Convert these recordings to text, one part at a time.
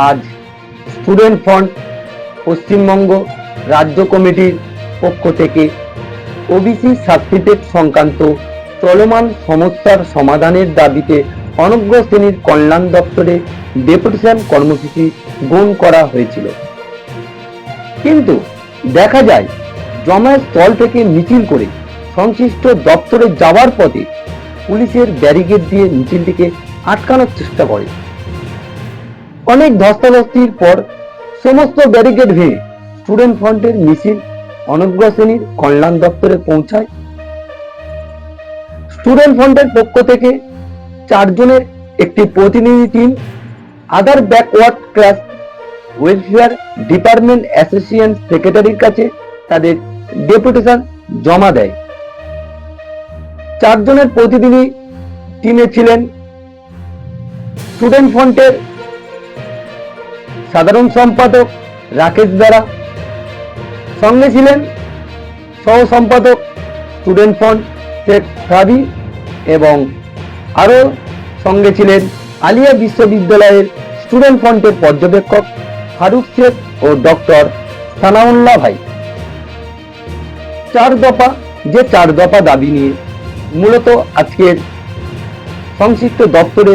আজ student front Paschimbanga রাজ্য কমিটির পক্ষ থেকে ওবিসি সার্টিফিকেট সংক্রান্ত চলমান সমস্যার সমাধানের দাবিতে অনগ্র শ্রেণীর কল্যাণ দপ্তরে ডেপুটেশন কর্মসূচি গ্রহণ করা হয়েছিল। কিন্তু দেখা যায় জমায়েত স্থল থেকে মিছিল করে সংশ্লিষ্ট দপ্তরে যাওয়ার পথে পুলিশের ব্যারিকেড দিয়ে মিছিলটিকে আটকানোর চেষ্টা করে। অনেক ধস্তাধস্তির পর সমস্ত ব্যারিকেড ভেঙে স্টুডেন্ট ফ্রন্টের মিছিল অনগ্র শ্রেণীর কল্যাণ দপ্তরে পৌঁছায়। স্টুডেন্ট ফ্রন্টের পক্ষ থেকে 4 জনের একটি প্রতিনিধি team other backward class welfare department association সেক্রেটারির কাছে তাদের ডেপুটেশন জমা দেয়। 4 জনের প্রতিনিধি টিমে ছিলেন স্টুডেন্ট ফ্রন্টের সাধারণ সম্পাদক রাকেশ বেরা, সঙ্গে ছিলেন সহ সম্পাদক স্টুডেন্ট ফ্রন্ট শেখ রাবি এবং আরো সঙ্গে ছিলেন আলিয়া বিশ্ববিদ্যালয়ের স্টুডেন্ট ফ্রন্টের পর্যবেক্ষক ফারুক শেখ ও ডক্টর সানাউল্লাহ ভাই। 4 দফা দাবি নিয়ে মূলত আজকের সংশ্লিষ্ট দপ্তরে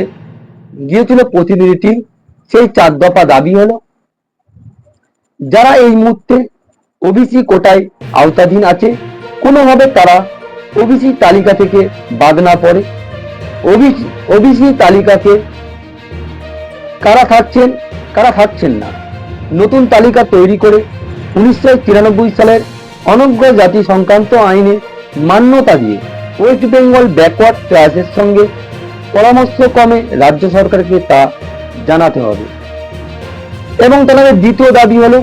গিয়েছিল প্রতিনিধি টিম। সেই 4 দফা দাবি হলো, যারা এই মুহূর্তে ওবিসি কোটায় আওতাধীন আছে কোনোভাবে তারা ওবিসি তালিকা থেকে বাদ না পড়ে। ওবিসি তালিকাকে কারা থাকছেন না, নতুন তালিকা তৈরি করে 1993 সালের অনগ্র জাতি সংক্রান্ত আইনে মান্যতা দিয়ে ওয়েস্ট বেঙ্গল ব্যাকওয়ার্ড ক্লাসের সঙ্গে পরামর্শক্রমে রাজ্য সরকারকে তা জানাতে হবে। এবং তাদের দ্বিতীয় দাবি হলো,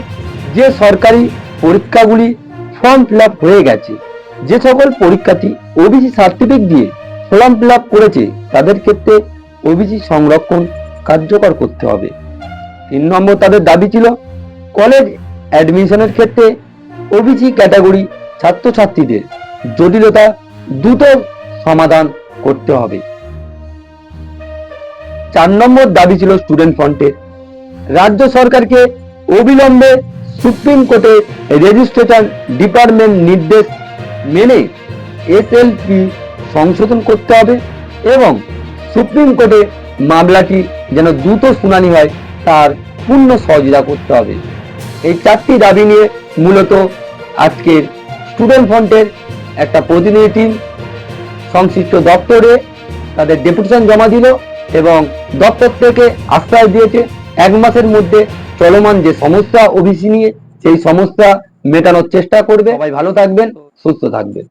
যে সরকারি পরীক্ষাগুলি ফর্ম ফিল আপ হয়ে গেছে, যে সকল পরীক্ষার্থী ওবিসি সার্টিফিকেট দিয়ে ফর্ম ফিল আপ করেছে তাদের ক্ষেত্রে ওবিসি সংরক্ষণ কার্যকর করতে হবে। 3 নম্বর তাদের দাবি ছিল, কলেজ অ্যাডমিশনের ক্ষেত্রে ওবিসি ক্যাটাগরি ছাত্রছাত্রীদের জটিলতা দ্রুত সমাধান করতে হবে। 4 নম্বর দাবি ছিল স্টুডেন্ট ফ্রন্টের, রাজ্য সরকারকে অবিলম্বে সুপ্রিম কোর্টে রেজিস্ট্রেশন ডিপার্টমেন্ট নির্দেশ মেনে এসএলপি সংশোধন করতে হবে এবং সুপ্রিম কোর্টে মামলাটি যেন দ্রুত শুনানি হয় তার পূর্ণ সহযোগিতা করতে হবে। এই 4টি দাবি নিয়ে মূলত আজকের স্টুডেন্ট ফ্রন্টের একটা প্রতিনিধি টিম সংশ্লিষ্ট দপ্তরে তাদের ডেপুটেশন জমা দিল এবং দপ্তর থেকে আশ্বাস দিয়েছে 1 মাসের মধ্যে চলমান যে সমস্যা ওবিসি নিয়ে সেই সমস্যা মেটানোর চেষ্টা করবে। সবাই ভালো থাকবেন, সুস্থ থাকবেন।